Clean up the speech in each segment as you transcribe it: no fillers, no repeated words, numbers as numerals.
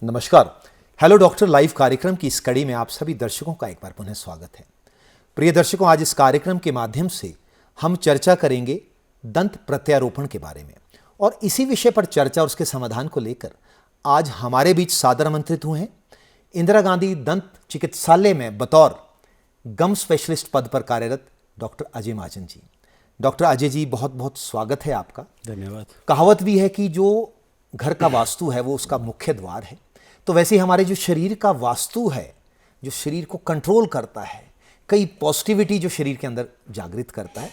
नमस्कार। Hello doctor live कार्यक्रम की इस कड़ी में आप सभी दर्शकों का एक बार पुनः स्वागत है। प्रिय दर्शकों, आज इस कार्यक्रम के माध्यम से हम चर्चा करेंगे दंत प्रत्यारोपण के बारे में, और इसी विषय पर चर्चा और उसके समाधान को लेकर आज हमारे बीच सादर आमंत्रित हुए हैं इंदिरा गांधी दंत चिकित्सालय में बतौर गम स्पेशलिस्ट पद पर कार्यरत डॉक्टर अजय महाजन जी। डॉक्टर अजय जी, बहुत बहुत स्वागत है आपका। धन्यवाद। कहावत भी है कि जो घर का वास्तु है वो उसका मुख्य द्वार है। तो वैसे ही हमारे जो शरीर का वास्तु है, जो शरीर को कंट्रोल करता है, कई पॉजिटिविटी जो शरीर के अंदर जागृत करता है,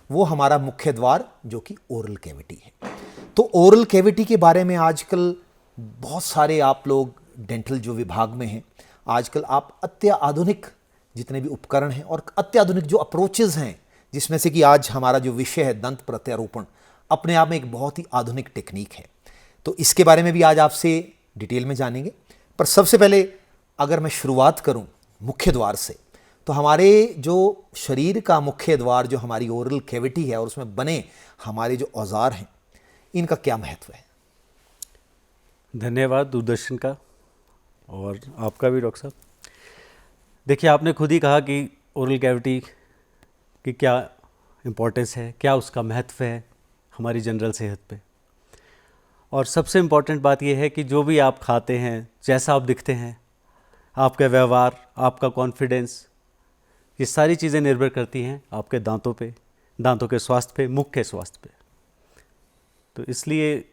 वो हमारा मुख्य द्वार जो कि ओरल कैविटी है। तो ओरल कैविटी के बारे में आजकल बहुत सारे आप लोग डेंटल जो विभाग में हैं, आजकल आप अत्याधुनिक जितने भी उपकरण हैं और अत्याधुनिक जो अप्रोचेज़ हैं, जिसमें से कि आज हमारा जो विषय है दंत प्रत्यारोपण, अपने आप में एक बहुत ही आधुनिक टेक्निक है। तो इसके बारे में भी आज आपसे डिटेल में जानेंगे। पर सबसे पहले अगर मैं शुरुआत करूं मुख्य द्वार से, तो हमारे जो शरीर का मुख्य द्वार जो हमारी ओरल कैविटी है और उसमें बने हमारे जो औजार हैं, इनका क्या महत्व है? धन्यवाद दूरदर्शन का और आपका भी डॉक्टर साहब। देखिए, आपने खुद ही कहा कि ओरल कैविटी की क्या इम्पोर्टेंस है, क्या उसका महत्व है हमारी जनरल सेहत पे। और सबसे इम्पॉर्टेंट बात यह है कि जो भी आप खाते हैं, जैसा आप दिखते हैं, आपका व्यवहार, आपका कॉन्फिडेंस, ये सारी चीज़ें निर्भर करती हैं आपके दांतों पे, दांतों के स्वास्थ्य पे, मुख के स्वास्थ्य पे। तो इसलिए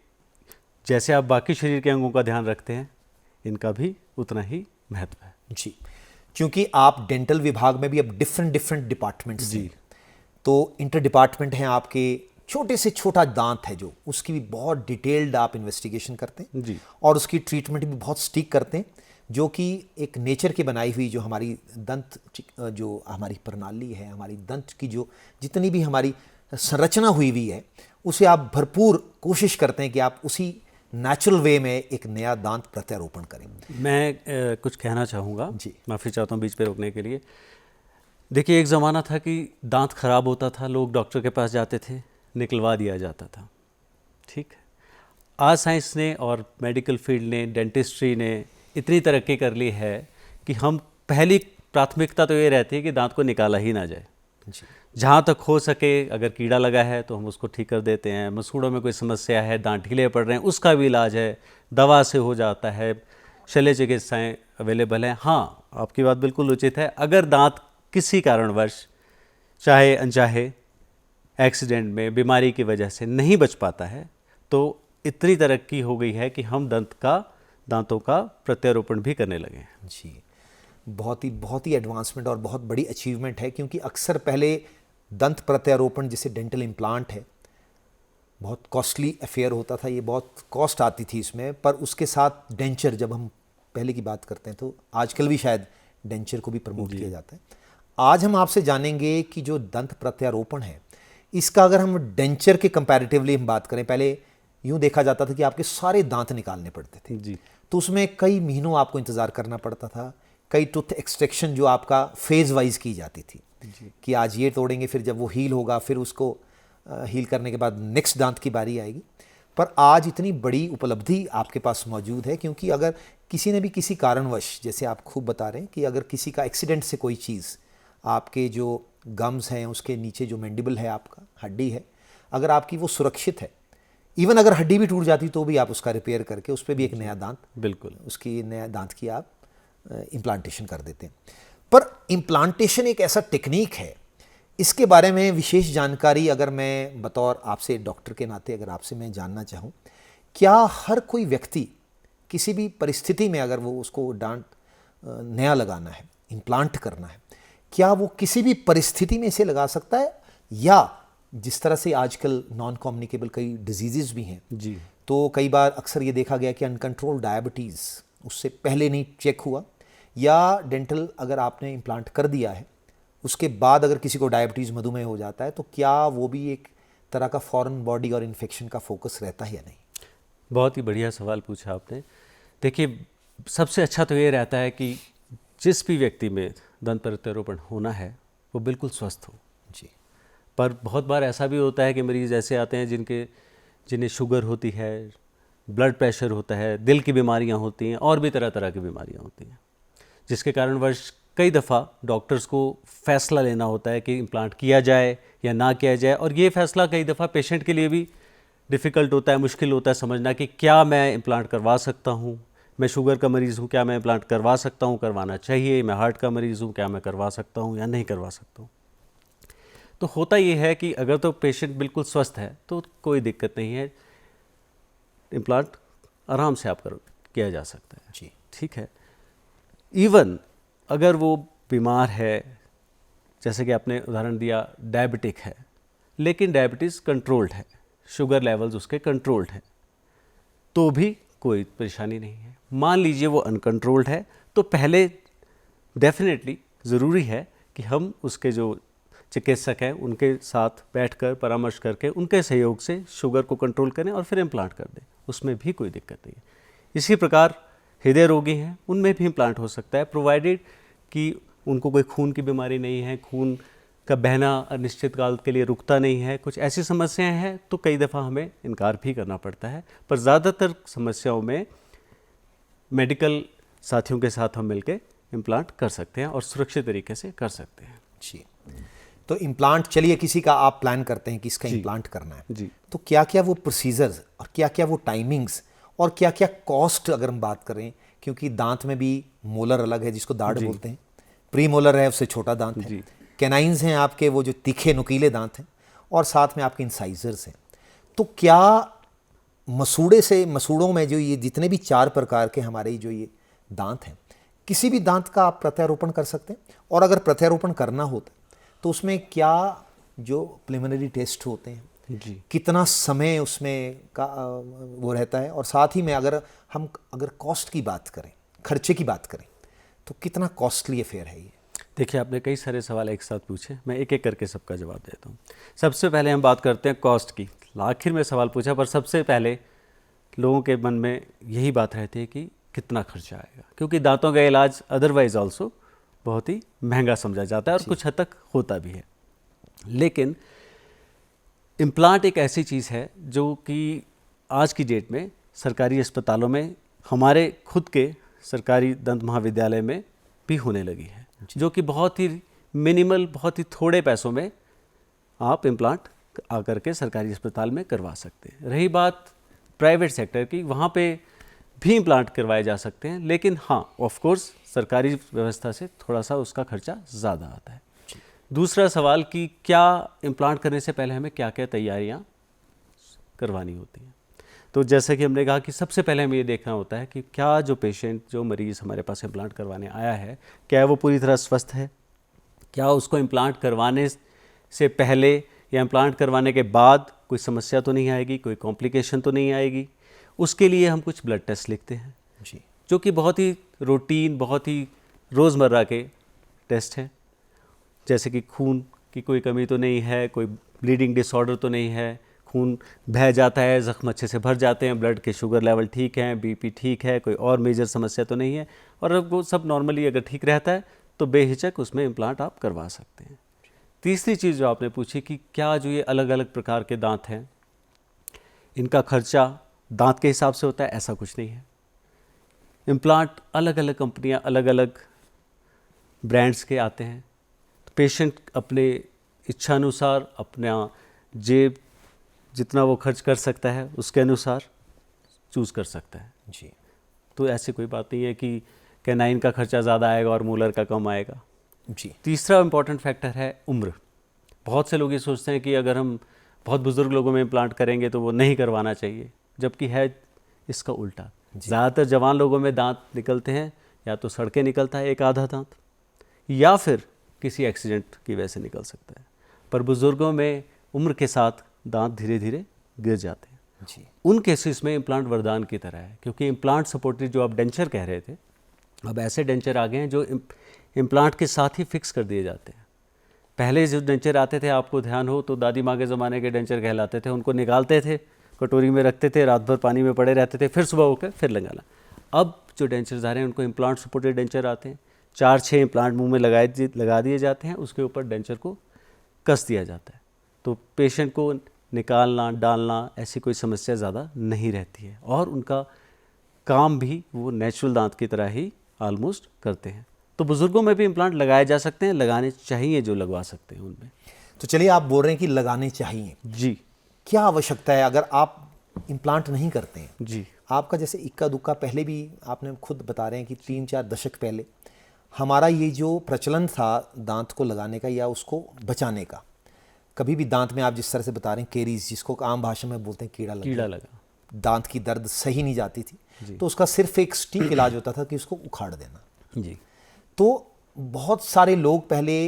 जैसे आप बाकी शरीर के अंगों का ध्यान रखते हैं, इनका भी उतना ही महत्व है जी। क्योंकि आप डेंटल विभाग में भी अब डिफरेंट डिपार्टमेंट्स जी। हैं, तो इंटर डिपार्टमेंट हैं आपके। छोटे से छोटा दांत है जो, उसकी भी बहुत डिटेल्ड आप इन्वेस्टिगेशन करते हैं जी। और उसकी ट्रीटमेंट भी बहुत स्टिक करते हैं, जो कि एक नेचर की बनाई हुई जो हमारी दंत जो हमारी प्रणाली है, हमारी दंत की जो जितनी भी हमारी संरचना हुई है, उसे आप भरपूर कोशिश करते हैं कि आप उसी नेचुरल वे में एक नया दांत प्रत्यारोपण करें। मैं कुछ कहना चाहूँगा जी। माफ़ी चाहता हूँ बीच पे रोकने के लिए। देखिए, एक ज़माना था कि दांत खराब होता था, लोग डॉक्टर के पास जाते थे, निकलवा दिया जाता था। ठीक है, आज साइंस ने और मेडिकल फील्ड ने, डेंटिस्ट्री ने इतनी तरक्की कर ली है कि हम पहली प्राथमिकता तो ये रहती है कि दांत को निकाला ही ना जाए। जी। जहाँ तक हो सके, अगर कीड़ा लगा है तो हम उसको ठीक कर देते हैं, मसूड़ों में कोई समस्या है, दांत ढीले पड़ रहे हैं, उसका भी इलाज है, दवा से हो जाता है, शल्य चिकित्साएँ अवेलेबल हैं। हाँ, आपकी बात बिल्कुल उचित है। अगर दांत किसी कारणवश, चाहे अनचाहे, एक्सीडेंट में, बीमारी की वजह से नहीं बच पाता है, तो इतनी तरक्की हो गई है कि हम दांतों का प्रत्यारोपण भी करने लगे हैं। जी, बहुत ही एडवांसमेंट और बहुत बड़ी अचीवमेंट है। क्योंकि अक्सर पहले दंत प्रत्यारोपण जिसे डेंटल इम्प्लांट है, बहुत कॉस्टली अफेयर होता था, ये बहुत कॉस्ट आती थी इसमें। पर उसके साथ डेंचर, जब हम पहले की बात करते हैं, तो आजकल भी शायद डेंचर को भी प्रमोट किया जाता है। आज हम आपसे जानेंगे कि जो दंत प्रत्यारोपण है, इसका अगर हम डेंचर के कंपैरेटिवली हम बात करें, पहले यूँ देखा जाता था कि आपके सारे दांत निकालने पड़ते थे जी। तो उसमें कई महीनों आपको इंतज़ार करना पड़ता था। कई टूथ एक्सट्रैक्शन जो आपका फेज़ वाइज की जाती थी कि आज ये तोड़ेंगे, फिर जब वो हील होगा, फिर उसको हील करने के बाद नेक्स्ट दांत की बारी आएगी। पर आज इतनी बड़ी उपलब्धि आपके पास मौजूद है, क्योंकि अगर किसी ने भी किसी कारणवश, जैसे आप खूब बता रहे हैं कि अगर किसी का एक्सीडेंट से कोई चीज़, आपके जो गम्स हैं, उसके नीचे जो मैंडिबल है, आपका हड्डी है, अगर आपकी वो सुरक्षित है, इवन अगर हड्डी भी टूट जाती तो भी आप उसका रिपेयर करके उस पर भी एक नया दांत, बिल्कुल, उसकी नया दांत की आप इम्प्लांटेशन कर देते हैं। पर इम्प्लांटेशन एक ऐसा टेक्निक है, इसके बारे में विशेष जानकारी अगर मैं बतौर आपसे डॉक्टर के नाते अगर आपसे मैं जानना चाहूँ, क्या हर कोई व्यक्ति किसी भी परिस्थिति में अगर वो उसको दांत नया लगाना है, इम्प्लांट करना है, क्या वो किसी भी परिस्थिति में इसे लगा सकता है? या जिस तरह से आजकल नॉन कम्युनिकेबल कई डिजीज़ भी हैं जी, तो कई बार अक्सर ये देखा गया कि अनकंट्रोल डायबिटीज़ उससे पहले नहीं चेक हुआ, या डेंटल अगर आपने इम्प्लांट कर दिया है उसके बाद अगर किसी को डायबिटीज़, मधुमेह हो जाता है, तो क्या वो भी एक तरह का फॉरेन बॉडी और इन्फेक्शन का फोकस रहता है या नहीं? बहुत ही बढ़िया सवाल पूछा आपने। देखिए, सबसे अच्छा तो ये रहता है कि जिस भी व्यक्ति में दंत प्रत्यारोपण होना है वो बिल्कुल स्वस्थ हो। जी। पर बहुत बार ऐसा भी होता है कि मरीज़ ऐसे आते हैं जिन्हें शुगर होती है, ब्लड प्रेशर होता है, दिल की बीमारियां होती हैं और भी तरह तरह की बीमारियां होती हैं, जिसके कारणवश कई दफ़ा डॉक्टर्स को फैसला लेना होता है कि इम्प्लांट किया जाए या ना किया जाए। और ये फैसला कई दफ़ा पेशेंट के लिए भी डिफ़िकल्ट होता है, मुश्किल होता है समझना कि क्या मैं इम्प्लांट करवा सकता हूँ, मैं शुगर का मरीज़ हूँ, क्या मैं इम्प्लांट करवा सकता हूँ, करवाना चाहिए, मैं हार्ट का मरीज़ हूँ, क्या मैं करवा सकता हूँ या नहीं करवा सकता हूँ। तो होता ये है कि अगर तो पेशेंट बिल्कुल स्वस्थ है तो कोई दिक्कत नहीं है, इम्प्लांट आराम से आप किया जा सकता है जी। ठीक है। इवन अगर वो बीमार है, जैसे कि आपने उदाहरण दिया डायबिटिक है, लेकिन डायबिटीज़ कंट्रोल्ड है, शुगर लेवल्स उसके कंट्रोल्ड हैं, तो भी कोई परेशानी नहीं है। मान लीजिए वो अनकंट्रोल्ड है, तो पहले डेफिनेटली ज़रूरी है कि हम उसके जो चिकित्सक हैं उनके साथ बैठकर परामर्श करके उनके सहयोग से शुगर को कंट्रोल करें और फिर इम्प्लांट कर दें, उसमें भी कोई दिक्कत नहीं है। इसी प्रकार हृदय रोगी हैं, उनमें भी इम्प्लांट हो सकता है, प्रोवाइडेड कि उनको कोई खून की बीमारी नहीं है, खून का बहना अनिश्चित काल के लिए रुकता नहीं है, कुछ ऐसी समस्याएं हैं तो कई दफ़ा हमें इनकार भी करना पड़ता है। पर ज़्यादातर समस्याओं में मेडिकल साथियों के साथ हम मिलकर इम्प्लांट कर सकते हैं और सुरक्षित तरीके से कर सकते हैं। जी। तो इम्प्लांट, चलिए किसी का आप प्लान करते हैं कि इसका इम्प्लांट करना है, जी। तो क्या क्या वो प्रोसीजर्स और क्या क्या वो टाइमिंग्स और क्या क्या कॉस्ट अगर हम बात करें, क्योंकि दांत में भी मोलर अलग है जिसको दाढ़ बोलते हैं, प्री मोलर है उससे छोटा दांत है, कैनाइंस हैं आपके वो जो तीखे नुकीले दांत हैं, और साथ में आपके इंसाइजर्स हैं। तो क्या मसूड़ों में जो ये जितने भी 4 प्रकार के हमारे जो ये दांत हैं, किसी भी दांत का आप प्रत्यारोपण कर सकते हैं? और अगर प्रत्यारोपण करना होता है तो उसमें क्या जो प्रिलिमिनरी टेस्ट होते हैं, जी। कितना समय उसमें का वो रहता है, और साथ ही में अगर कॉस्ट की बात करें, खर्चे की बात करें, तो कितना कॉस्टली अफेयर है ये? देखिए, आपने कई सारे सवाल एक साथ पूछे, मैं एक एक करके सबका जवाब देता हूँ। सबसे पहले हम बात करते हैं कॉस्ट की। आखिर में सवाल पूछा, पर सबसे पहले लोगों के मन में यही बात रहती है कि कितना खर्चा आएगा, क्योंकि दांतों का इलाज अदरवाइज ऑल्सो बहुत ही महंगा समझा जाता है और कुछ हद तक होता भी है। लेकिन इम्प्लांट एक ऐसी चीज़ है जो कि आज की डेट में सरकारी अस्पतालों में, हमारे खुद के सरकारी दंत महाविद्यालय में भी होने लगी है, जो कि बहुत ही मिनिमल, बहुत ही थोड़े पैसों में आप इम्प्लांट आकर के सरकारी अस्पताल में करवा सकते हैं। रही बात प्राइवेट सेक्टर की, वहाँ पे भी इम्प्लांट करवाए जा सकते हैं, लेकिन हाँ, ऑफ कोर्स सरकारी व्यवस्था से थोड़ा सा उसका खर्चा ज़्यादा आता है। दूसरा सवाल कि क्या इम्प्लांट करने से पहले हमें क्या क्या तैयारियां करवानी होती हैं। तो जैसे कि हमने कहा कि सबसे पहले हमें ये देखना होता है कि क्या जो पेशेंट, जो मरीज़ हमारे पास इम्प्लांट करवाने आया है, क्या वो पूरी तरह स्वस्थ है, क्या उसको इम्प्लांट करवाने से पहले या इम्प्लांट करवाने के बाद कोई समस्या तो नहीं आएगी, कोई कॉम्प्लिकेशन तो नहीं आएगी। उसके लिए हम कुछ ब्लड टेस्ट लिखते हैं जी, जो कि बहुत ही रूटीन, बहुत ही रोज़मर्रा के टेस्ट हैं, जैसे कि खून की कोई कमी तो नहीं है, कोई ब्लीडिंग डिसऑर्डर तो नहीं है, खून बह जाता है, ज़ख्म अच्छे से भर जाते हैं, ब्लड के शुगर लेवल ठीक हैं, बीपी ठीक है, कोई और मेजर समस्या तो नहीं है, और वो सब नॉर्मली अगर ठीक रहता है तो बेहिचक उसमें इम्प्लांट आप करवा सकते हैं। तीसरी चीज़ जो आपने पूछी कि क्या जो ये अलग अलग प्रकार के दांत हैं, इनका खर्चा दांत के हिसाब से होता है, ऐसा कुछ नहीं है। इम्प्लांट अलग अलग कंपनियां, अलग अलग ब्रांड्स के आते हैं, तो पेशेंट अपने इच्छानुसार अपना जेब जितना वो खर्च कर सकता है उसके अनुसार चूज़ कर सकता है जी। तो ऐसी कोई बात नहीं है कि कैनाइन का खर्चा ज़्यादा आएगा और मूलर का कम आएगा। जी। तीसरा इम्पॉर्टेंट फैक्टर है उम्र। बहुत से लोग ये सोचते हैं कि अगर हम बहुत बुज़ुर्ग लोगों में इम्प्लांट करेंगे तो वो नहीं करवाना चाहिए, जबकि है इसका उल्टा। ज़्यादातर जवान लोगों में दांत निकलते हैं, या तो सड़के निकलता है एक आधा दांत, या फिर किसी एक्सीडेंट की वजह से निकल सकता है, पर बुज़ुर्गों में उम्र के साथ दांत धीरे धीरे गिर जाते हैं। जी। उन केसेस में इम्प्लांट वरदान की तरह है, क्योंकि इम्प्लांट सपोर्टेड, जो आप डेंचर कह रहे थे, अब ऐसे डेंचर आ गए हैं जो इम्प्लांट के साथ ही फिक्स कर दिए जाते हैं। पहले जो डेंचर आते थे, आपको ध्यान हो तो दादी माँ के ज़माने के डेंचर कहलाते थे, उनको निकालते थे, कटोरी में रखते थे, रात भर पानी में पड़े रहते थे, फिर सुबह होकर फिर लगाना। अब जो डेंचर्स आ रहे हैं उनको इम्प्लांट सपोर्टेड डेंचर आते हैं, 4-6 इम्प्लांट मुंह में लगा दिए जाते हैं, उसके ऊपर डेंचर को कस दिया जाता है, तो पेशेंट को निकालना डालना ऐसी कोई समस्या ज़्यादा नहीं रहती है, और उनका काम भी वो नेचुरल दांत की तरह ही ऑलमोस्ट करते हैं। तो बुज़ुर्गों में भी इम्प्लांट लगाए जा सकते हैं, लगाने चाहिए जो लगवा सकते हैं उनमें। तो चलिए, आप बोल रहे हैं कि लगाने चाहिए, जी क्या आवश्यकता है अगर आप इम्प्लांट नहीं करते हैं? जी आपका जैसे इक्का दुक्का, पहले भी आपने खुद बता रहे हैं कि 3-4 दशक पहले हमारा ये जो प्रचलन था दांत को लगाने का या उसको बचाने का, कभी भी दांत में आप जिस तरह से बता रहे हैं केरीज, जिसको आम भाषा में बोलते हैं कीड़ा लगा, दांत की दर्द सही नहीं जाती थी, तो उसका सिर्फ एक सटीक इलाज होता था कि उसको उखाड़ देना। जी। तो बहुत सारे लोग पहले,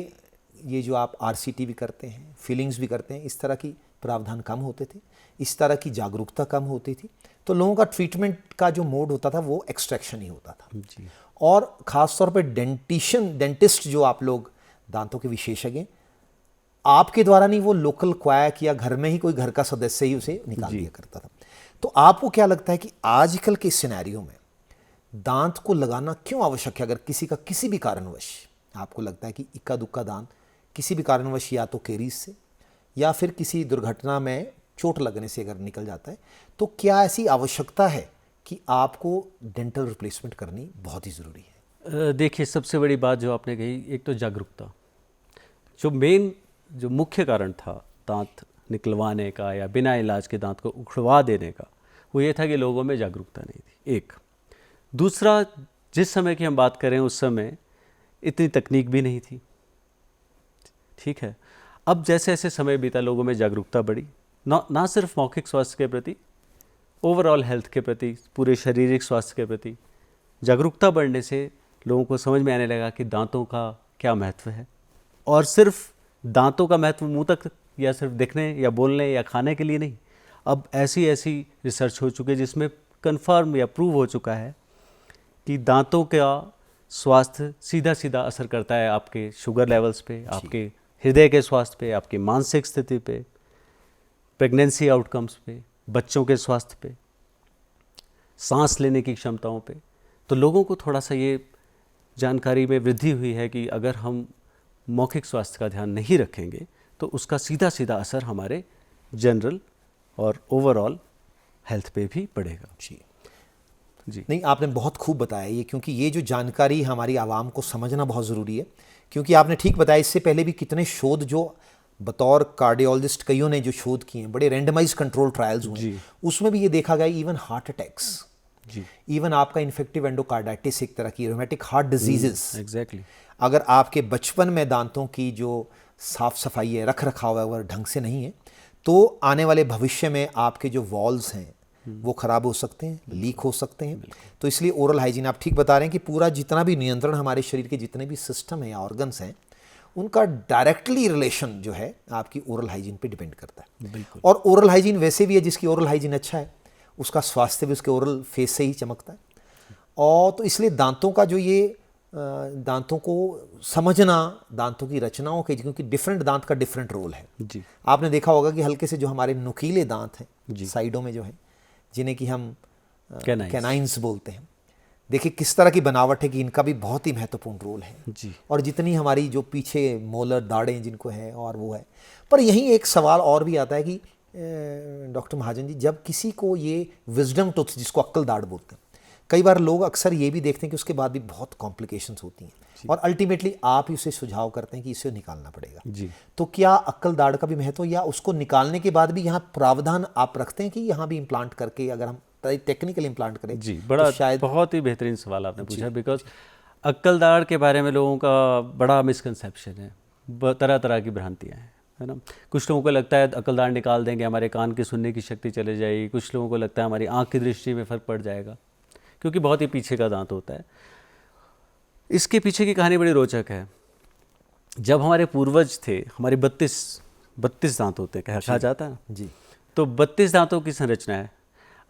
ये जो आप RCT भी करते हैं, फीलिंग्स भी करते हैं, इस तरह की प्रावधान कम होते थे, इस तरह की जागरूकता कम होती थी, तो लोगों का ट्रीटमेंट का जो मोड होता था वो एक्सट्रैक्शन ही होता था। जी। और ख़ास तौर पे डेंटिस्ट जो आप लोग दांतों के विशेषज्ञ, आपके द्वारा नहीं, वो लोकल क्वैक या घर में ही कोई घर का सदस्य ही उसे निकाल दिया करता था। तो आपको क्या लगता है कि आजकल के सिनेरियो में दांत को लगाना क्यों आवश्यक है? अगर किसी का किसी भी कारणवश आपको लगता है कि इक्का दुक्का दांत किसी भी कारणवश, या तो केरीज से या फिर किसी दुर्घटना में चोट लगने से अगर निकल जाता है, तो क्या ऐसी आवश्यकता है कि आपको डेंटल रिप्लेसमेंट करनी बहुत ही ज़रूरी है? देखिए, सबसे बड़ी बात जो आपने कही, एक तो जागरूकता। जो मुख्य कारण था दांत निकलवाने का या बिना इलाज के दांत को उखड़वा देने का, वो ये था कि लोगों में जागरूकता नहीं थी, एक। दूसरा, जिस समय की हम बात करें उस समय इतनी तकनीक भी नहीं थी, ठीक है। अब जैसे जैसे समय बीता, लोगों में जागरूकता बढ़ी, ना सिर्फ मौखिक स्वास्थ्य के प्रति, ओवरऑल हेल्थ के प्रति, पूरे शारीरिक स्वास्थ्य के प्रति जागरूकता बढ़ने से लोगों को समझ में आने लगा कि दांतों का क्या महत्व है। और सिर्फ दांतों का महत्व मुंह तक या सिर्फ दिखने या बोलने या खाने के लिए नहीं, अब ऐसी रिसर्च हो चुकी है जिसमें कंफर्म या प्रूव हो चुका है कि दांतों का स्वास्थ्य सीधा सीधा असर करता है आपके शुगर लेवल्स पे, आपके हृदय के स्वास्थ्य पे, आपकी मानसिक स्थिति पे, प्रेगनेंसी आउटकम्स पे, बच्चों के स्वास्थ्य पे, सांस लेने की क्षमताओं पे। तो लोगों को थोड़ा सा ये जानकारी में वृद्धि हुई है कि अगर हम मौखिक स्वास्थ्य का ध्यान नहीं रखेंगे तो उसका सीधा सीधा असर हमारे जनरल और ओवरऑल हेल्थ पे भी पड़ेगा। जी। नहीं, आपने बहुत खूब बताया ये, क्योंकि ये जो जानकारी हमारी आवाम को समझना बहुत ज़रूरी है। क्योंकि आपने ठीक बताया, इससे पहले भी कितने शोध जो बतौर कार्डियोलॉजिस्ट कईयों ने जो शोध किए हैं, बड़े रैंडमाइज कंट्रोल ट्रायल्स हुए, उसमें भी ये देखा गया इवन हार्ट अटैक्स, इवन आपका इन्फेक्टिव एंडोकार्डाइटिस, एक तरह की रोमेटिक हार्ट डिजीजेस, एग्जैक्टली, अगर आपके बचपन में दांतों की जो साफ सफाई है, रख रखाव है, वह ढंग से नहीं है, तो आने वाले भविष्य में आपके जो वॉल्स हैं वो ख़राब हो सकते हैं, लीक हो सकते हैं। तो इसलिए ओरल हाइजीन, आप ठीक बता रहे हैं कि पूरा जितना भी नियंत्रण हमारे शरीर के जितने भी सिस्टम हैं या ऑर्गन्स हैं, उनका डायरेक्टली रिलेशन जो है आपकी ओरल हाइजीन पे डिपेंड करता है। और ओरल हाइजीन वैसे भी है, जिसकी ओरल हाइजीन अच्छा है उसका स्वास्थ्य भी उसके ओरल फेस से ही चमकता है। और तो इसलिए दांतों का जो ये दांतों को समझना, दांतों की रचनाओं के, क्योंकि डिफरेंट दांत का डिफरेंट रोल है। जी। आपने देखा होगा कि हल्के से जो हमारे नुकीले दांत हैं साइडों में जो है, जिन्हें कि हम कैनाइंस बोलते हैं, देखिए किस तरह की बनावट है कि इनका भी बहुत ही महत्वपूर्ण रोल है। जी। और जितनी हमारी जो पीछे मोलर दाढ़ें जिनको है और वो है, पर यहीं एक सवाल और भी आता है कि डॉक्टर महाजन जी, जब किसी को ये विजडम टूथ, जिसको अक्ल दाढ़ बोलते हैं, कई बार लोग अक्सर ये भी देखते हैं कि उसके बाद भी बहुत कॉम्प्लिकेशंस होती हैं और अल्टीमेटली आप ही उसे सुझाव करते हैं कि इसे निकालना पड़ेगा। जी। तो क्या अक्ल दाढ़ का भी महत्व, या उसको निकालने के बाद भी यहाँ प्रावधान आप रखते हैं कि यहाँ भी इम्प्लांट करके अगर हम टेक्निकल इम्प्लांट करें? जी, बड़ा तो शायद बहुत ही बेहतरीन सवाल आपने पूछा, बिकॉज अक्ल दाढ़ के बारे में लोगों का बड़ा मिसकंसेप्शन है, तरह तरह की भ्रांतियाँ हैं, है ना। कुछ लोगों को लगता है अक्ल दाढ़ निकाल देंगे हमारे कान की सुनने की शक्ति चले जाएगी, कुछ लोगों को लगता है हमारी आँख की दृष्टि में फ़र्क पड़ जाएगा, क्योंकि बहुत ही पीछे का दांत होता है। इसके पीछे की कहानी बड़ी रोचक है। जब हमारे पूर्वज थे, हमारे 32 दांत होते हैं, कहा जाता है जी, तो 32 दांतों की संरचना है।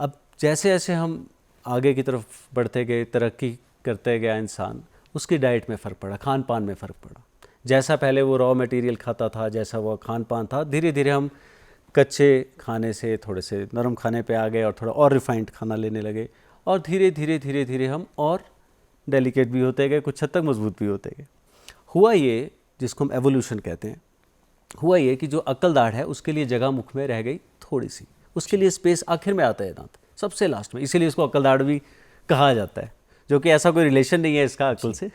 अब जैसे जैसे हम आगे की तरफ बढ़ते गए, तरक्की करते गया इंसान, उसकी डाइट में फ़र्क पड़ा, खान पान में फ़र्क पड़ा। जैसा पहले वो रॉ मटेरियल खाता था, जैसा वो खान पान था, धीरे धीरे हम कच्चे खाने से थोड़े से नरम खाने पे आ गए और थोड़ा और रिफाइंड खाना लेने लगे, और धीरे धीरे हम और डेलिकेट भी होते गए, कुछ हद तक मजबूत भी होते गए। हुआ ये जिसको हम एवोल्यूशन कहते हैं, हुआ ये कि जो अक्ल दाढ़ है उसके लिए जगह मुख में रह गई थोड़ी सी, उसके लिए स्पेस आखिर में आता है दांत, सबसे लास्ट में, इसीलिए इसको अक्ल दाढ़ भी कहा जाता है, जो कि ऐसा कोई रिलेशन नहीं है इसका अक्ल से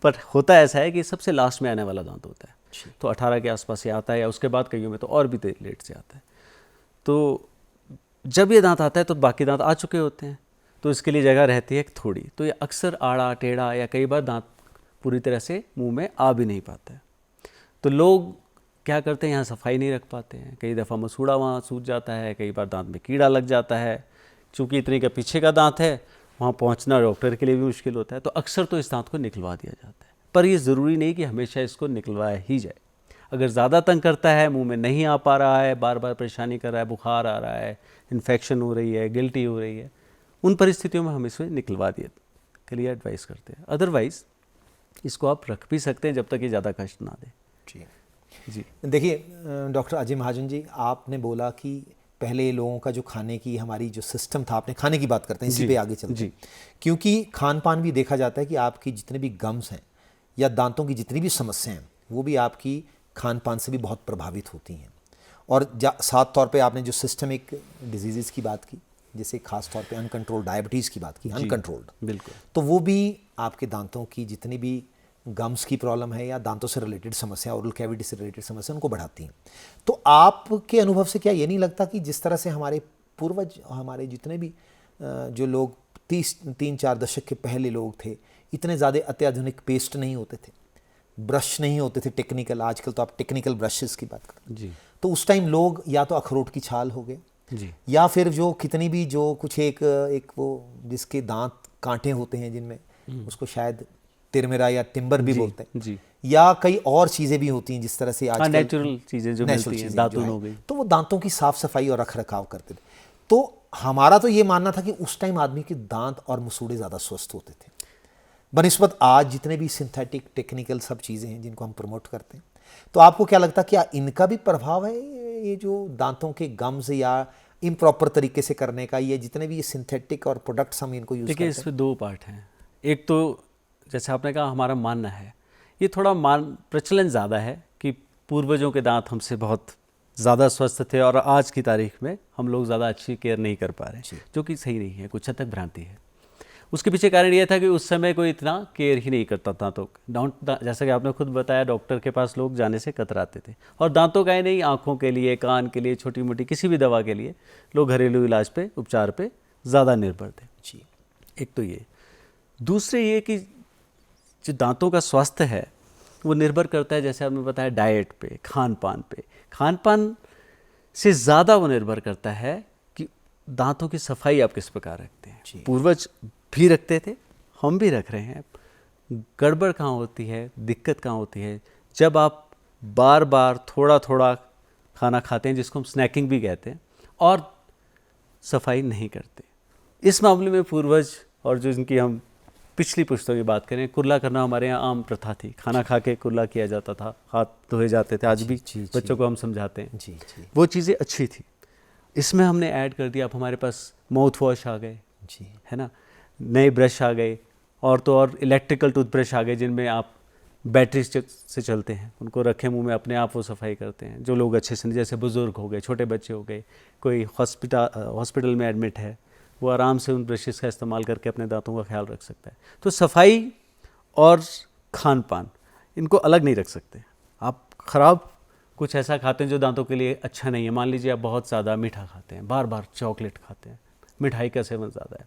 पर होता ऐसा है कि सबसे लास्ट में आने वाला दांत होता है। तो 18 के आसपास ये आता है, या उसके बाद कईयों में तो और भी लेट से आता है। तो जब ये दांत आता है तो बाकी दांत आ चुके होते हैं, तो इसके लिए जगह रहती है थोड़ी, तो ये अक्सर आड़ा टेढ़ा या कई बार दांत पूरी तरह से मुंह में आ भी नहीं पाता है। तो लोग क्या करते हैं, यहाँ सफाई नहीं रख पाते हैं, कई दफ़ा मसूड़ा वहाँ सूज जाता है, कई बार दांत में कीड़ा लग जाता है, चूँकि इतने का पीछे का दांत है वहाँ पहुँचना डॉक्टर के लिए भी मुश्किल होता है, तो अक्सर तो इस दांत को निकलवा दिया जाता है। पर ये ज़रूरी नहीं कि हमेशा इसको निकलवाया ही जाए। अगर ज़्यादा तंग करता है, मुंह में नहीं आ पा रहा है, बार बार परेशानी कर रहा है, बुखार आ रहा है, इन्फेक्शन हो रही है, गिल्टी हो रही है, उन परिस्थितियों में हम इसे निकलवा दिए के लिए एडवाइस करते हैं। अदरवाइज़ इसको आप रख भी सकते हैं जब तक ये ज़्यादा कष्ट ना दे। जी देखिए डॉक्टर अजय महाजन जी, आपने बोला कि पहले लोगों का जो खाने की हमारी जो सिस्टम था, आपने खाने की बात करते हैं, इसी पे आगे चलते हैं, क्योंकि खान पान भी देखा जाता है कि आपकी जितने भी गम्स हैं या दांतों की जितनी भी समस्याएं हैं वो भी आपकी खान पान से भी बहुत प्रभावित होती हैं। और साथ तौर पे आपने जो सिस्टमिक डिजीज़ की बात की, जैसे खास तौर पे अनकंट्रोल्ड डायबिटीज़ की बात की, अनकंट्रोल्ड, बिल्कुल, तो वो भी आपके दांतों की जितनी भी गम्स की प्रॉब्लम है या दांतों से रिलेटेड समस्या, ओरल कैविटी से रिलेटेड समस्या, उनको बढ़ाती हैं। तो आपके अनुभव से क्या ये नहीं लगता कि जिस तरह से हमारे पूर्वज, हमारे जितने भी जो लोग 3-4 दशक के पहले लोग थे, इतने ज़्यादा अत्याधुनिक पेस्ट नहीं होते थे, ब्रश नहीं होते थे टेक्निकल, आजकल तो आप टेक्निकल ब्रशेस की बात करते हैं जी, तो उस टाइम लोग या तो अखरोट की छाल हो गए जी, या फिर जो कितनी भी जो कुछ एक वो जिसके दांत कांटे होते हैं जिनमें, उसको शायद तिरमिरा या टिम्बर भी बोलते हैं जी, या कई और चीज़ें भी होती हैं जिस तरह से आजकल नेचुरल चीज़ें जो मिलती हैं, दातुन हो गई, तो वो दांतों की साफ सफाई और रख रखाव करते थे। तो हमारा तो ये मानना था कि उस टाइम आदमी के दांत और मसूड़े ज़्यादा स्वस्थ होते थे बनिस्बत आज जितने भी सिंथेटिक टेक्निकल सब चीज़ें हैं जिनको हम प्रमोट करते हैं। तो आपको क्या लगता है, क्या इनका भी प्रभाव है, ये जो दांतों के गम्स या इम्प्रॉपर तरीके से करने का, ये जितने भी ये सिंथेटिक और प्रोडक्ट्स हम इनको यूज़ करते देखिए हैं? इसमें 2 पार्ट हैं। एक तो जैसे आपने कहा हमारा मानना है, ये थोड़ा प्रचलन ज़्यादा है कि पूर्वजों के दांत हमसे बहुत ज़्यादा स्वस्थ थे और आज की तारीख में हम लोग ज़्यादा अच्छी केयर नहीं कर पा रहे, जो कि सही नहीं है, कुछ हद तक भ्रांति है। उसके पीछे कारण यह था कि उस समय कोई इतना केयर ही नहीं करता था, तो जैसा कि आपने खुद बताया, डॉक्टर के पास लोग जाने से कतराते थे, और दांतों का ही नहीं, आँखों के लिए, कान के लिए, छोटी मोटी किसी भी दवा के लिए लोग घरेलू इलाज पे, उपचार पे ज़्यादा निर्भर थे। जी, एक तो ये। दूसरे ये कि जो दांतों का स्वास्थ्य है वो निर्भर करता है, जैसे आपने बताया, डाइट पे, खान पान पे। खान पान से ज़्यादा वो निर्भर करता है कि दांतों की सफाई आप किस प्रकार रखते हैं। पूर्वज भी रखते थे, हम भी रख रहे हैं। गड़बड़ कहाँ होती है, दिक्कत कहाँ होती है, जब आप बार बार थोड़ा थोड़ा खाना खाते हैं, जिसको हम स्नैकिंग भी कहते हैं, और सफाई नहीं करते। इस मामले में पूर्वज और जो जिनकी हम पिछली पुश्तों की बात करें, कुर्ला करना हमारे यहाँ आम प्रथा थी, खाना खा के कुर्ला किया जाता था, हाथ धोए जाते थे, आज भी बच्चों को हम समझाते हैं। जी, जी, वो चीज़ें अच्छी थी। इसमें हमने ऐड कर दिया, अब हमारे पास माउथ वॉश आ गए, जी, है ना, नए ब्रश आ गए, और तो और इलेक्ट्रिकल टूथब्रश आ गए जिनमें आप बैटरी से चलते हैं, उनको रखें मुंह में, अपने आप वो सफाई करते हैं। जो लोग अच्छे से, जैसे बुज़ुर्ग हो गए, छोटे बच्चे हो गए, कोई हॉस्पिटल में एडमिट है, वो आराम से उन ब्रशेस का इस्तेमाल करके अपने दांतों का ख्याल रख सकता है। तो सफाई और खान पान, इनको अलग नहीं रख सकते। आप ख़राब कुछ ऐसा खाते हैं जो दांतों के लिए अच्छा नहीं है। मान लीजिए आप बहुत ज़्यादा मीठा खाते हैं, बार बार चॉकलेट खाते हैं, मिठाई का सेवन ज़्यादा है,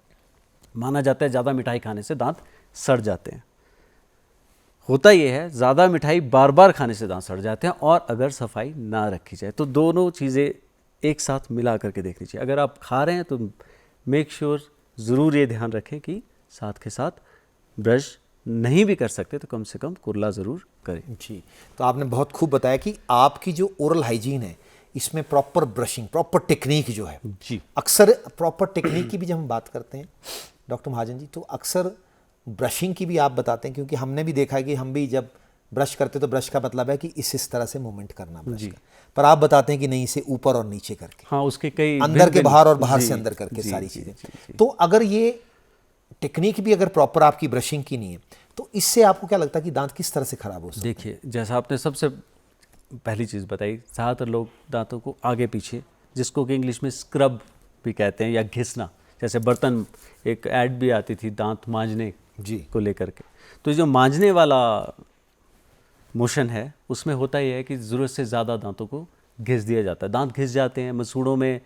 माना जाता है ज़्यादा मिठाई खाने से दांत सड़ जाते हैं। होता ये है, ज़्यादा मिठाई बार बार खाने से दांत सड़ जाते हैं, और अगर सफाई ना रखी जाए तो दोनों चीज़ें एक साथ मिला करके देखनी चाहिए। अगर आप खा रहे हैं तो मेक श्योर ज़रूर ये ध्यान रखें कि साथ के साथ ब्रश नहीं भी कर सकते तो कम से कम कुर्ला ज़रूर करें। जी, तो आपने बहुत खूब बताया कि आपकी जो ओरल हाइजीन है, इसमें प्रॉपर ब्रशिंग, प्रॉपर टेक्निक जो है, जी, अक्सर प्रॉपर टेक्निक की भी जब हम बात करते हैं डॉक्टर महाजन जी, तो अक्सर ब्रशिंग की भी आप बताते हैं, क्योंकि हमने भी देखा है कि हम भी जब ब्रश करते तो ब्रश का मतलब है कि इस तरह से मूवमेंट करना ब्रश का, पर आप बताते हैं कि नहीं, इसे ऊपर और नीचे करके, हाँ, उसके कई अंदर के बाहर और बाहर से अंदर करके सारी चीज़ें। तो अगर ये टेक्निक भी अगर प्रॉपर आपकी ब्रशिंग की नहीं है, तो इससे आपको क्या लगता है कि दांत किस तरह से खराब हो सकते हैं? देखिए, जैसा आपने सबसे पहली चीज़ बताई, ज़्यादातर लोग दांतों को आगे पीछे, जिसको कि इंग्लिश में स्क्रब भी कहते हैं या घिसना, जैसे बर्तन, एक ऐड भी आती थी दांत मांजने जी को लेकर के, तो जो मांजने वाला मोशन है उसमें होता ही है कि ज़रूरत से ज़्यादा दांतों को घिस दिया जाता है। दांत घिस जाते हैं, मसूड़ों में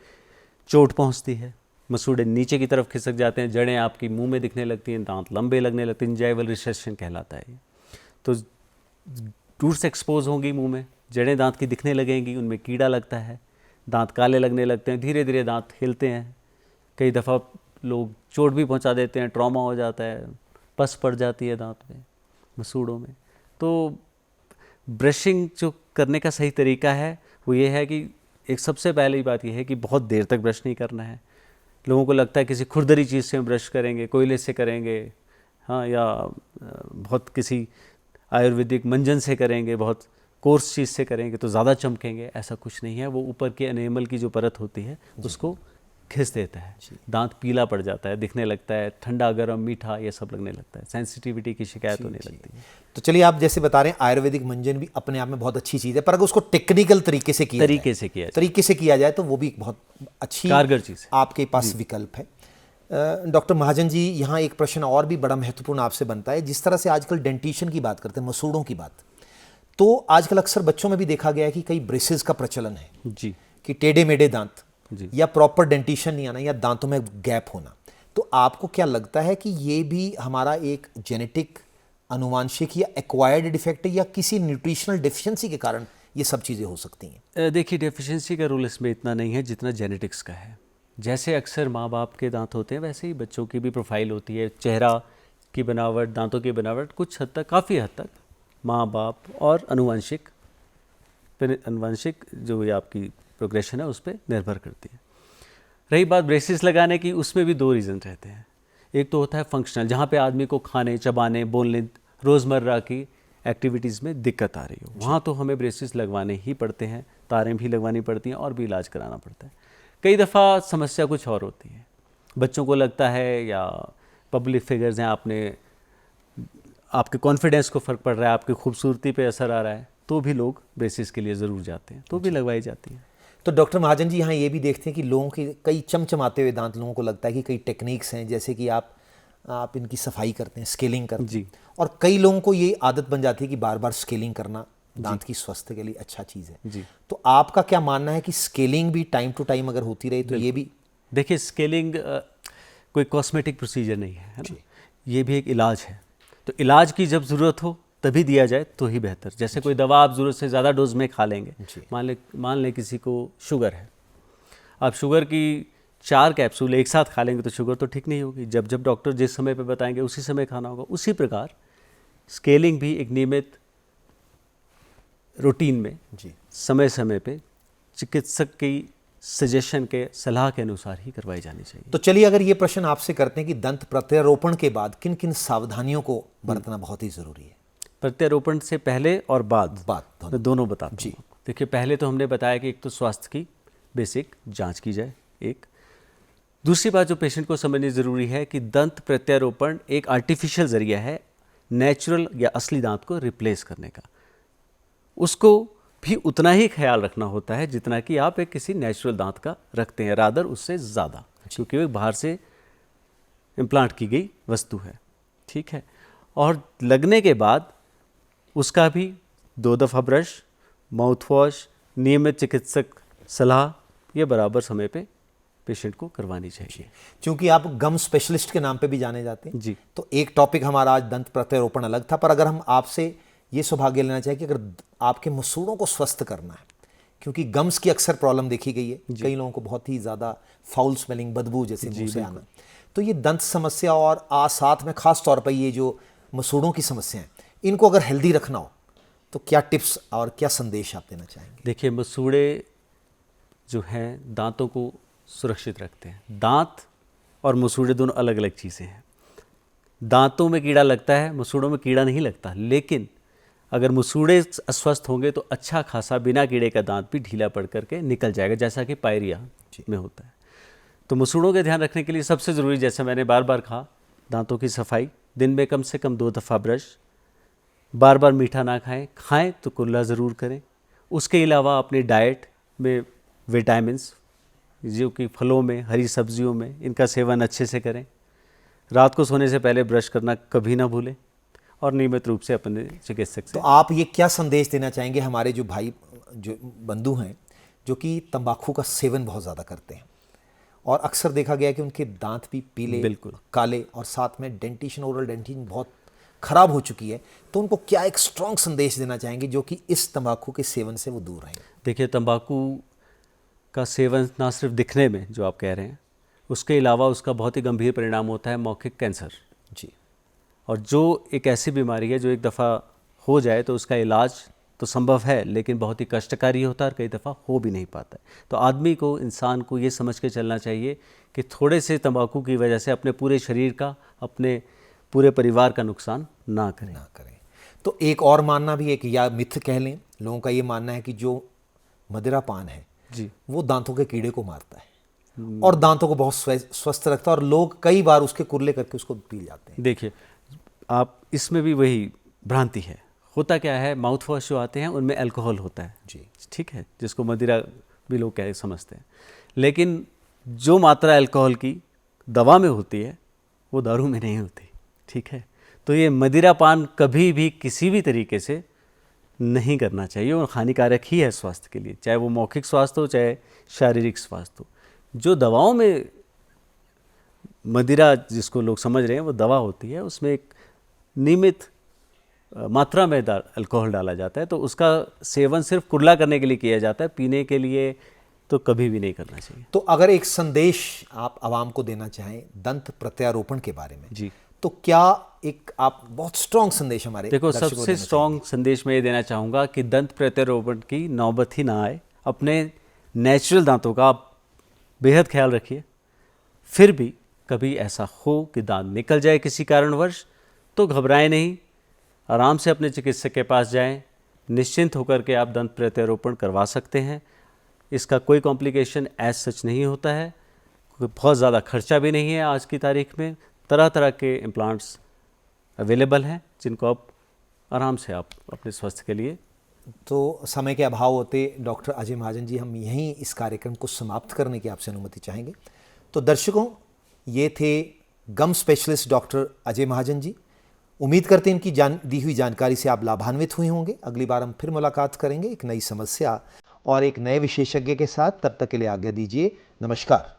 चोट पहुंचती है, मसूड़े नीचे की तरफ खिसक जाते हैं, जड़ें आपकी मुंह में दिखने लगती हैं, दांत लंबे लगने लगते हैं, इंजाइवल रिसेशन कहलाता है ये। तो रूट्स एक्सपोज होंगी मुंह में, जड़ें दांत की दिखने लगेंगी, उनमें कीड़ा लगता है, दांत काले लगने लगते हैं, धीरे धीरे दांत हिलते हैं, कई दफ़ा लोग चोट भी पहुंचा देते हैं, ट्रॉमा हो जाता है, पस पड़ जाती है दांत में, मसूड़ों में। तो ब्रशिंग जो करने का सही तरीका है वो ये है कि एक सबसे पहली बात ये है कि बहुत देर तक ब्रश नहीं करना है। लोगों को लगता है किसी खुरदरी चीज़ से हम ब्रश करेंगे, कोयले से करेंगे, हाँ, या बहुत किसी आयुर्वेदिक मंजन से करेंगे, बहुत कोर्स चीज़ से करेंगे तो ज़्यादा चमकेंगे, ऐसा कुछ नहीं है। वो ऊपर के एनेमल की जो परत होती है उसको घिस देता है, दांत पीला पड़ जाता है, दिखने लगता है, ठंडा गर्म मीठा ये सब लगने लगता है, सेंसिटिविटी की शिकायत होने लगती है। तो चलिए, आप जैसे बता रहे हैं आयुर्वेदिक मंजन भी अपने आप में बहुत अच्छी चीज़ है, पर अगर उसको टेक्निकल तरीके से किया जाए तो वो भी बहुत अच्छी कारगर चीज़ है, आपके पास विकल्प है। डॉक्टर महाजन जी, यहाँ एक प्रश्न और भी बड़ा महत्वपूर्ण आपसे बनता है। जिस तरह से आजकल डेंटिशन की बात करते हैं, मसूड़ों की बात, तो आजकल अक्सर बच्चों में भी देखा गया है कि कई ब्रेसेस का प्रचलन है जी, कि टेढ़े मेढ़े दांत जी, या प्रॉपर डेंटिशन नहीं आना या दांतों में गैप होना। तो आपको क्या लगता है कि ये भी हमारा एक जेनेटिक, अनुवांशिक या एक्वायर्ड डिफेक्ट है, या किसी न्यूट्रिशनल डेफिशिएंसी के कारण ये सब चीज़ें हो सकती हैं? देखिए, डेफिशिएंसी का रोल इसमें इतना नहीं है जितना जेनेटिक्स का है। जैसे अक्सर माँ बाप के दांत होते हैं वैसे ही बच्चों की भी प्रोफाइल होती है, चेहरा की बनावट, दांतों की बनावट कुछ हद तक, काफ़ी हद तक माँ बाप और अनुवांशिक जो ये आपकी प्रोग्रेशन है उस पर निर्भर करती है। रही बात ब्रेसेस लगाने की, उसमें भी दो रीज़न रहते हैं। एक तो होता है फंक्शनल, जहाँ पे आदमी को खाने, चबाने, बोलने, रोज़मर्रा की एक्टिविटीज़ में दिक्कत आ रही हो, वहाँ तो हमें ब्रेसेस लगवाने ही पड़ते हैं, तारें भी लगवानी पड़ती हैं और भी इलाज कराना पड़ता है। कई दफ़ा समस्या कुछ और होती है, बच्चों को लगता है या पब्लिक फिगर्स हैं, आपके कॉन्फिडेंस को फ़र्क पड़ रहा है, आपकी खूबसूरती पे असर आ रहा है, तो भी लोग ब्रेसेस के लिए ज़रूर जाते हैं, तो भी लगवाई जाती है। तो डॉक्टर महाजन जी, यहाँ ये भी देखते हैं कि लोगों के कई चमचमाते हुए दांत, लोगों को लगता है कि कई टेक्निक्स हैं, जैसे कि आप इनकी सफाई करते हैं, स्केलिंग करते हैं, और कई लोगों को ये आदत बन जाती है कि बार बार स्केलिंग करना दांत की स्वास्थ्य के लिए अच्छा चीज़ है जी। तो आपका क्या मानना है कि स्केलिंग भी टाइम टू टाइम अगर होती रही तो ये भी? देखिए, स्केलिंग कोई कॉस्मेटिक प्रोसीजर नहीं है ना, ये भी एक इलाज है। तो इलाज की जब ज़रूरत हो तभी दिया जाए तो ही बेहतर। जैसे कोई दवा आप ज़रूरत से ज़्यादा डोज में खा लेंगे, मान लें किसी को शुगर है, आप शुगर की 4 कैप्सूल एक साथ खा लेंगे तो शुगर तो ठीक नहीं होगी। जब जब डॉक्टर जिस समय पे बताएंगे उसी समय खाना होगा। उसी प्रकार स्केलिंग भी एक नियमित रूटीन में समय समय पे चिकित्सक की सजेशन के, सलाह के अनुसार ही करवाई जानी चाहिए। तो चलिए, अगर ये प्रश्न आपसे करते हैं कि दंत प्रत्यारोपण के बाद किन किन सावधानियों को बरतना बहुत ही ज़रूरी है? प्रत्यारोपण से पहले और बाद मैं दोनों बताता जी। हूँ। देखिए, पहले तो हमने बताया कि एक तो स्वास्थ्य की बेसिक जांच की जाए, एक दूसरी बात जो पेशेंट को समझनी ज़रूरी है कि दंत प्रत्यारोपण एक आर्टिफिशियल ज़रिया है नेचुरल या असली दांत को रिप्लेस करने का। उसको भी उतना ही ख्याल रखना होता है जितना कि आप एक किसी नेचुरल दांत का रखते हैं, रादर उससे ज़्यादा, क्योंकि वो बाहर से इम्प्लांट की गई वस्तु है, ठीक है। और लगने के बाद उसका भी 2 दफ़ा ब्रश, माउथ वॉश, नियमित चिकित्सक सलाह, ये बराबर समय पे पेशेंट को करवानी चाहिए। क्योंकि आप गम स्पेशलिस्ट के नाम पे भी जाने जाते हैं जी। तो एक टॉपिक हमारा आज दंत प्रत्यारोपण अलग था, पर अगर हम आपसे ये सौभाग्य लेना चाहिए कि अगर आपके मसूड़ों को स्वस्थ करना है, क्योंकि गम्स की अक्सर प्रॉब्लम देखी गई है, कई लोगों को बहुत ही ज़्यादा फाउल स्मेलिंग, बदबू जैसे मुंह से आना, तो ये दंत समस्या और साथ में खास तौर पर ये जो मसूड़ों की समस्या है, इनको अगर हेल्दी रखना हो तो क्या टिप्स और क्या संदेश आप देना चाहेंगे? देखिए, मसूड़े जो हैं दांतों को सुरक्षित रखते हैं। दांत और मसूड़े दोनों अलग अलग चीज़ें हैं। दांतों में कीड़ा लगता है, मसूड़ों में कीड़ा नहीं लगता, लेकिन अगर मसूड़े अस्वस्थ होंगे तो अच्छा खासा बिना कीड़े का दांत भी ढीला पड़ करके निकल जाएगा, जैसा कि पायरिया में होता है। तो मसूड़ों का ध्यान रखने के लिए सबसे ज़रूरी, जैसे मैंने बार बार कहा, दांतों की सफाई, दिन में कम से कम 2 दफ़ा ब्रश, बार बार मीठा ना खाएं तो कुल्ला ज़रूर करें, उसके अलावा अपनी डाइट में विटामिन्स जो कि फलों में, हरी सब्जियों में, इनका सेवन अच्छे से करें। रात को सोने से पहले ब्रश करना कभी ना भूलें और नियमित रूप से अपने चिकित्सक से। तो आप ये क्या संदेश देना चाहेंगे हमारे जो भाई जो बंधु हैं जो कि तंबाकू का सेवन बहुत ज़्यादा करते हैं और अक्सर देखा गया कि उनके दांत भी पीले, बिल्कुल काले और साथ में डेंटिशन, ओरल डेंटिशन बहुत खराब हो चुकी है, तो उनको क्या एक स्ट्रॉन्ग संदेश देना चाहेंगे जो कि इस तंबाकू के सेवन से वो दूर रहें? देखिए, तंबाकू का सेवन ना सिर्फ दिखने में जो आप कह रहे हैं, उसके अलावा उसका बहुत ही गंभीर परिणाम होता है मौखिक कैंसर। जी। और जो एक ऐसी बीमारी है जो एक दफ़ा हो जाए तो उसका इलाज तो संभव है, लेकिन बहुत ही कष्टकारी होता है और कई दफ़ा हो भी नहीं पाता है। तो आदमी को, इंसान को ये समझ के चलना चाहिए कि थोड़े से तंबाकू की वजह से अपने पूरे शरीर का, अपने पूरे परिवार का नुकसान ना करें। तो एक और मानना भी एक, या मिथ कह लें, लोगों का ये मानना है कि जो मदिरा पान है जी, वो दांतों के कीड़े को मारता है और दांतों को बहुत स्वस्थ रखता है और लोग कई बार उसके कुरले करके उसको पी जाते हैं। देखिए, आप इसमें भी वही भ्रांति है। होता क्या है, माउथ वॉश जो आते हैं उनमें अल्कोहल होता है, जी, ठीक है, जिसको मदिरा भी लोग क्या समझते हैं। लेकिन जो मात्रा अल्कोहल की दवा में होती है वो दारू में नहीं होती, ठीक है। तो ये मदिरा पान कभी भी किसी भी तरीके से नहीं करना चाहिए और हानिकारक ही है स्वास्थ्य के लिए, चाहे वो मौखिक स्वास्थ्य हो चाहे शारीरिक स्वास्थ्य हो। जो दवाओं में मदिरा जिसको लोग समझ रहे हैं वो दवा होती है, उसमें एक नियमित मात्रा में अल्कोहल डाला जाता है, तो उसका सेवन सिर्फ कुर्ला करने के लिए किया जाता है, पीने के लिए तो कभी भी नहीं करना चाहिए। तो अगर एक संदेश आप आवाम को देना चाहें दंत प्रत्यारोपण के बारे में, जी, तो क्या एक आप बहुत स्ट्रॉन्ग संदेश हमारे देखो, दर्शकों को सबसे देना स्ट्रॉन्ग संदेश मैं ये देना चाहूँगा कि दंत प्रत्यारोपण की नौबत ही ना आए। अपने नेचुरल दांतों का आप बेहद ख्याल रखिए। फिर भी कभी ऐसा हो कि दांत निकल जाए किसी कारणवश, तो घबराएं नहीं, आराम से अपने चिकित्सक के पास जाएं, निश्चिंत होकर के आप दंत प्रत्यारोपण करवा सकते हैं। इसका कोई कॉम्प्लिकेशन एज सच नहीं होता है, बहुत ज़्यादा खर्चा भी नहीं है। आज की तारीख में तरह तरह के इम्प्लांट्स अवेलेबल हैं जिनको आप आराम से आप अपने स्वास्थ्य के लिए। तो समय के अभाव होते डॉक्टर अजय महाजन जी, हम यहीं इस कार्यक्रम को समाप्त करने की आपसे अनुमति चाहेंगे। तो दर्शकों, ये थे गम स्पेशलिस्ट डॉक्टर अजय महाजन जी। उम्मीद करते हैं इनकी दी हुई जानकारी से आप लाभान्वित हुए होंगे। अगली बार हम फिर मुलाकात करेंगे एक नई समस्या और एक नए विशेषज्ञ के साथ। तब तक के लिए आज्ञा दीजिए। नमस्कार।